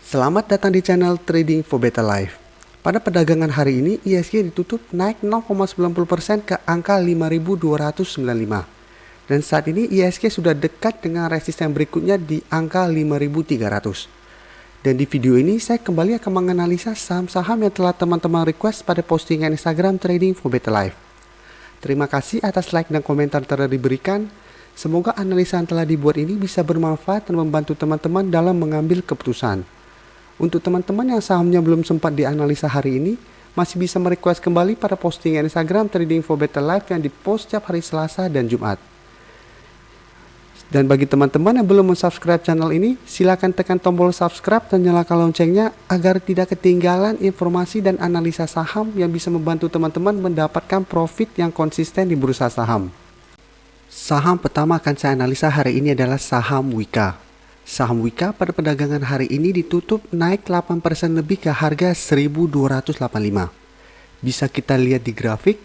Selamat datang di channel Trading for Better Life. Pada perdagangan hari ini, IHSG ditutup naik 0,90% ke angka 5.295. Dan saat ini IHSG sudah dekat dengan resisten berikutnya di angka 5.300. Dan di video ini saya kembali akan menganalisa saham-saham yang telah teman-teman request pada postingan Instagram Trading for Better Life. Terima kasih atas like dan komentar telah diberikan. Semoga analisa yang telah dibuat ini bisa bermanfaat dan membantu teman-teman dalam mengambil keputusan. Untuk teman-teman yang sahamnya belum sempat dianalisa hari ini, masih bisa merequest kembali pada postingan Instagram Trading for Better Life yang dipost setiap hari Selasa dan Jumat. Dan bagi teman-teman yang belum subscribe channel ini, silakan tekan tombol subscribe dan nyalakan loncengnya agar tidak ketinggalan informasi dan analisa saham yang bisa membantu teman-teman mendapatkan profit yang konsisten di bursa saham. Saham pertama akan saya analisa hari ini adalah saham Wika. Saham Wika pada perdagangan hari ini ditutup naik 8% lebih ke harga 1.285. Bisa kita lihat di grafik,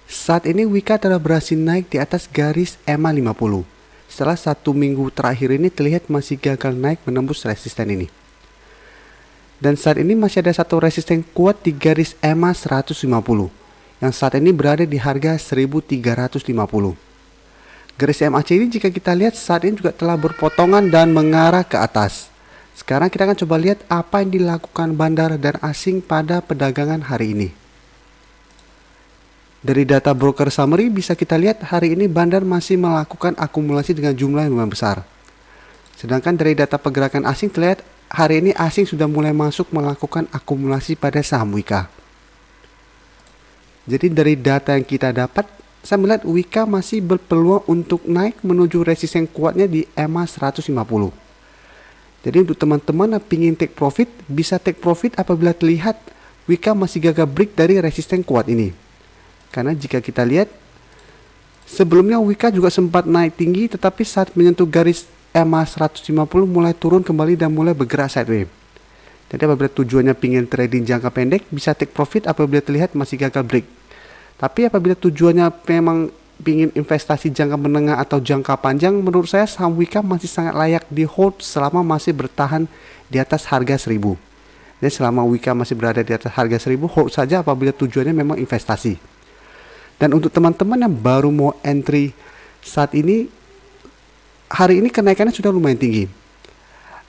saat ini Wika telah berhasil naik di atas garis EMA 50. Setelah 1 minggu terakhir ini terlihat masih gagal naik menembus resisten ini. Dan saat ini masih ada satu resisten kuat di garis EMA 150, yang saat ini berada di harga 1.350. Garis MACD ini jika kita lihat saat ini juga telah berpotongan dan mengarah ke atas. Sekarang kita akan coba lihat apa yang dilakukan bandar dan asing pada perdagangan hari ini. Dari data broker summary bisa kita lihat hari ini bandar masih melakukan akumulasi dengan jumlah yang lumayan besar. Sedangkan dari data pergerakan asing terlihat hari ini asing sudah mulai masuk melakukan akumulasi pada saham Wika. Jadi dari data yang kita dapat, saya melihat Wika masih berpeluang untuk naik menuju resisten kuatnya di EMA 150. Jadi untuk teman-teman yang ingin take profit, bisa take profit apabila terlihat Wika masih gagal break dari resisten kuat ini. Karena jika kita lihat, sebelumnya Wika juga sempat naik tinggi, tetapi saat menyentuh garis EMA 150 mulai turun kembali dan mulai bergerak sideways. Jadi apabila tujuannya ingin trading jangka pendek, bisa take profit apabila terlihat masih gagal break. Tapi apabila tujuannya memang ingin investasi jangka menengah atau jangka panjang, menurut saya saham Wika masih sangat layak di hold selama masih bertahan di atas harga 1.000. Jadi selama Wika masih berada di atas harga 1.000, hold saja apabila tujuannya memang investasi. Dan untuk teman-teman yang baru mau entry saat ini, hari ini kenaikannya sudah lumayan tinggi.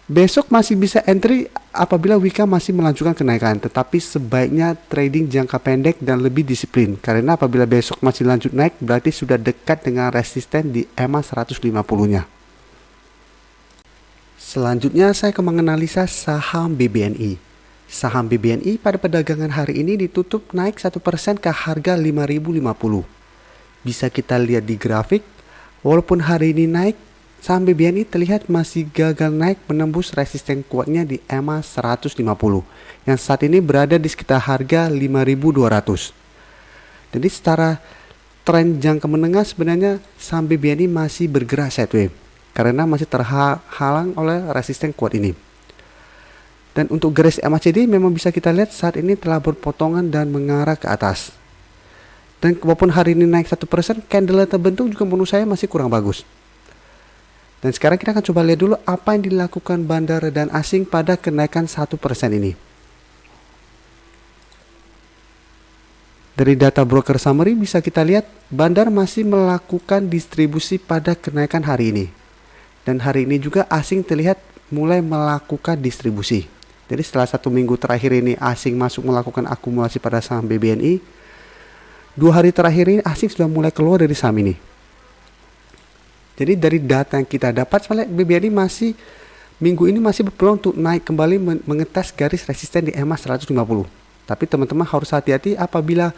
Besok masih bisa entry apabila Wika masih melanjutkan kenaikan, tetapi sebaiknya trading jangka pendek dan lebih disiplin, karena apabila besok masih lanjut naik berarti sudah dekat dengan resisten di EMA 150-nya. Selanjutnya saya akan menganalisa saham BBNI. Saham BBNI pada perdagangan hari ini ditutup naik 1% ke harga 5.050. Bisa kita lihat di grafik, walaupun hari ini naik, saham BBNI terlihat masih gagal naik menembus resisten kuatnya di EMA 150 yang saat ini berada di sekitar harga 5.200. Jadi secara tren jangka menengah sebenarnya saham BBNI masih bergerak sideways karena masih terhalang oleh resisten kuat ini. Dan untuk garis MACD memang bisa kita lihat saat ini telah berpotongan dan mengarah ke atas. Dan walaupun hari ini naik 1%, candle yang terbentuk juga menurut saya masih kurang bagus. Dan sekarang kita akan coba lihat dulu apa yang dilakukan bandar dan asing pada kenaikan 1% ini. Dari data broker summary bisa kita lihat bandar masih melakukan distribusi pada kenaikan hari ini. Dan hari ini juga asing terlihat mulai melakukan distribusi. Jadi setelah 1 minggu terakhir ini asing masuk melakukan akumulasi pada saham BBNI, 2 hari terakhir ini asing sudah mulai keluar dari saham ini. Jadi dari data yang kita dapat, BBNI masih minggu ini masih berpeluang untuk naik kembali mengetes garis resisten di EMA 150. Tapi teman-teman harus hati-hati apabila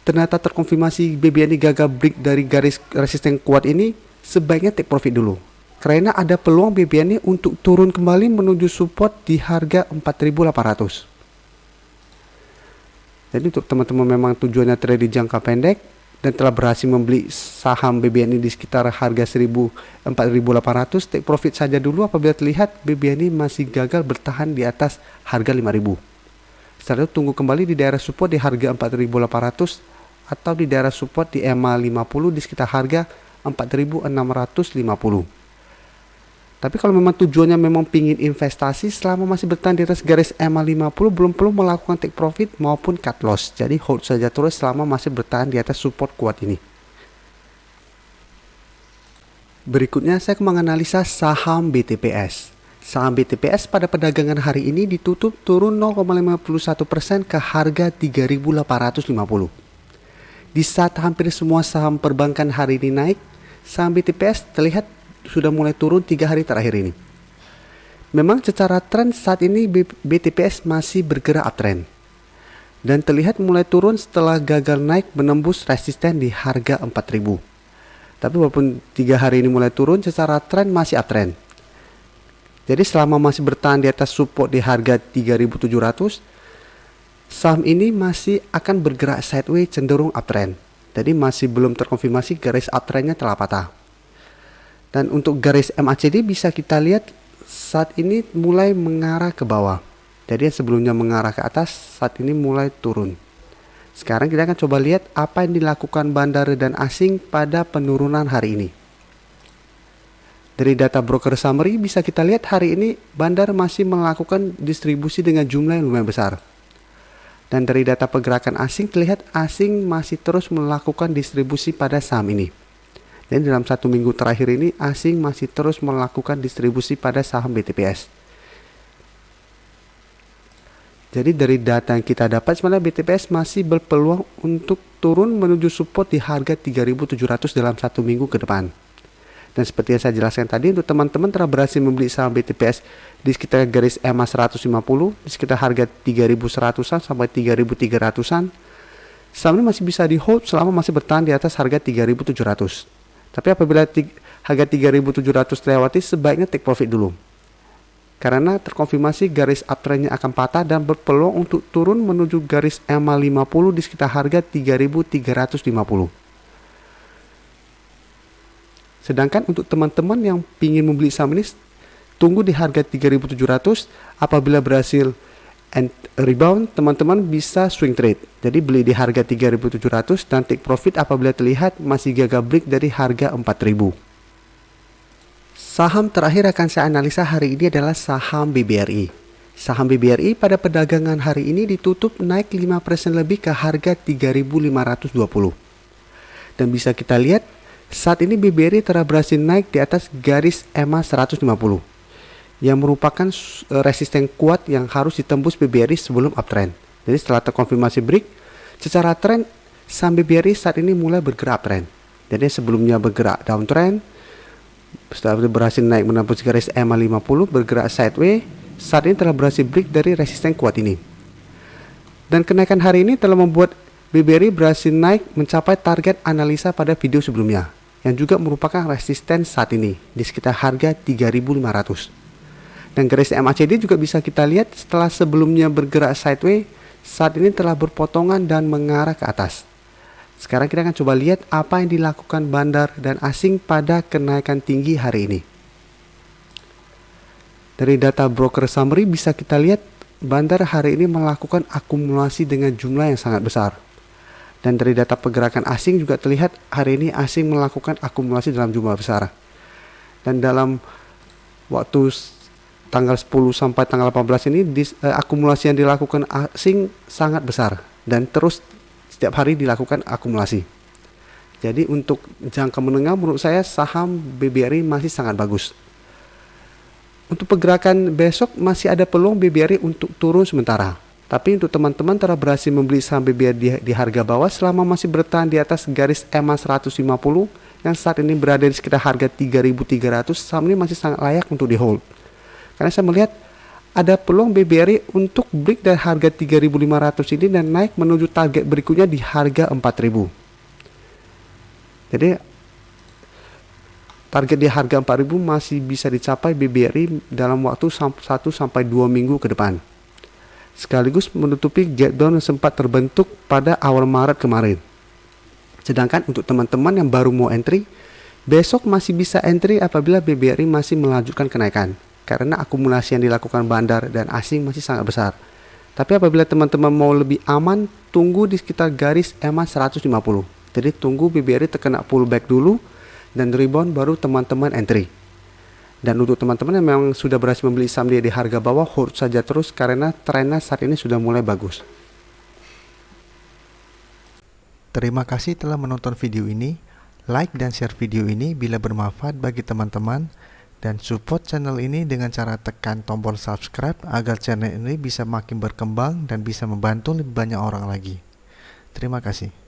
ternyata terkonfirmasi BBNI gagal break dari garis resisten kuat ini, sebaiknya take profit dulu. Karena ada peluang BBNI untuk turun kembali menuju support di harga 4.800. Jadi untuk teman-teman memang tujuannya trading jangka pendek dan telah berhasil membeli saham BBNI di sekitar harga 4.800, take profit saja dulu apabila terlihat BBNI masih gagal bertahan di atas harga 5.000. Setelah itu tunggu kembali di daerah support di harga 4.800 atau di daerah support di EMA 50 di sekitar harga 4.650. Tapi kalau memang tujuannya memang pingin investasi, selama masih bertahan di atas garis EMA 50 belum perlu melakukan take profit maupun cut loss. Jadi hold saja terus selama masih bertahan di atas support kuat ini. Berikutnya saya menganalisa saham BTPS. Saham BTPS pada perdagangan hari ini ditutup turun 0,51% ke harga 3.850. Di saat hampir semua saham perbankan hari ini naik, saham BTPS terlihat sudah mulai turun 3 hari terakhir ini. Memang secara tren saat ini BTPS masih bergerak uptrend dan terlihat mulai turun setelah gagal naik menembus resisten di harga 4.000. Tapi walaupun 3 hari ini mulai turun, secara tren masih uptrend. Jadi selama masih bertahan di atas support di harga 3.700, saham ini masih akan bergerak sideways cenderung uptrend. Jadi masih belum terkonfirmasi garis uptrendnya telah patah. Dan untuk garis MACD bisa kita lihat saat ini mulai mengarah ke bawah. Jadi yang sebelumnya mengarah ke atas, saat ini mulai turun. Sekarang kita akan coba lihat apa yang dilakukan bandar dan asing pada penurunan hari ini. Dari data broker summary bisa kita lihat hari ini bandar masih melakukan distribusi dengan jumlah yang lumayan besar. Dan dari data pergerakan asing terlihat asing masih terus melakukan distribusi pada saham ini. Dan dalam 1 minggu terakhir ini asing masih terus melakukan distribusi pada saham BTPS. Jadi dari data yang kita dapat sebenarnya BTPS masih berpeluang untuk turun menuju support di harga 3.700 dalam 1 minggu ke depan. Dan seperti yang saya jelaskan tadi, untuk teman-teman telah berhasil membeli saham BTPS di sekitar garis EMA 150, di sekitar harga 3.100-an sampai 3.300-an, saham ini masih bisa di hold selama masih bertahan di atas harga 3.700. Tapi apabila harga 3.700 terlewati, sebaiknya take profit dulu. Karena terkonfirmasi garis uptrendnya akan patah dan berpeluang untuk turun menuju garis EMA 50 di sekitar harga 3.350. Sedangkan untuk teman-teman yang ingin membeli saham ini, tunggu di harga 3.700. Apabila berhasil rebound, teman-teman bisa swing trade. Jadi beli di harga 3.700 dan take profit apabila terlihat masih gagal break dari harga 4.000. Saham terakhir akan saya analisa hari ini adalah saham BBRI. Saham BBRI pada perdagangan hari ini ditutup naik 5% lebih ke harga 3.520. Dan bisa kita lihat saat ini BBRI telah berhasil naik di atas garis EMA 150. Yang merupakan resisten kuat yang harus ditembus BBRI sebelum uptrend. Jadi setelah terkonfirmasi break, secara tren saham BBRI saat ini mulai bergerak uptrend. Jadi sebelumnya bergerak downtrend, setelah berhasil naik menembus garis EMA 50, bergerak sideways, saat ini telah berhasil break dari resisten kuat ini. Dan kenaikan hari ini telah membuat BBRI berhasil naik mencapai target analisa pada video sebelumnya, yang juga merupakan resisten saat ini di sekitar harga 3.500. Dan garis MACD juga bisa kita lihat setelah sebelumnya bergerak sideways, saat ini telah berpotongan dan mengarah ke atas. Sekarang kita akan coba lihat apa yang dilakukan bandar dan asing pada kenaikan tinggi hari ini. Dari data broker summary bisa kita lihat bandar hari ini melakukan akumulasi dengan jumlah yang sangat besar. Dan dari data pergerakan asing juga terlihat hari ini asing melakukan akumulasi dalam jumlah besar. Dan dalam waktu tanggal 10 sampai tanggal 18 ini akumulasi yang dilakukan asing sangat besar dan terus setiap hari dilakukan akumulasi. Jadi untuk jangka menengah menurut saya saham BBRI masih sangat bagus. Untuk pergerakan besok masih ada peluang BBRI untuk turun sementara. Tapi untuk teman-teman telah berhasil membeli saham BBRI di harga bawah selama masih bertahan di atas garis EMA 150 yang saat ini berada di sekitar harga 3.300, saham ini masih sangat layak untuk di hold. Karena saya melihat ada peluang BBRI untuk break dari harga 3.500 ini dan naik menuju target berikutnya di harga 4.000. Jadi target di harga 4.000 masih bisa dicapai BBRI dalam waktu 1 sampai 2 minggu ke depan. Sekaligus menutupi gap down yang sempat terbentuk pada awal Maret kemarin. Sedangkan untuk teman-teman yang baru mau entry, besok masih bisa entry apabila BBRI masih melanjutkan kenaikan. Karena akumulasi yang dilakukan bandar dan asing masih sangat besar. Tapi apabila teman-teman mau lebih aman, tunggu di sekitar garis EMA 150. Jadi tunggu BBRI terkena pullback dulu dan rebound baru teman-teman entry. Dan untuk teman-teman yang memang sudah berhasil membeli saham dia di harga bawah, hold saja terus karena trennya saat ini sudah mulai bagus. Terima kasih telah menonton video ini. Like dan share video ini bila bermanfaat bagi teman-teman, dan support channel ini dengan cara tekan tombol subscribe agar channel ini bisa makin berkembang dan bisa membantu lebih banyak orang lagi. Terima kasih.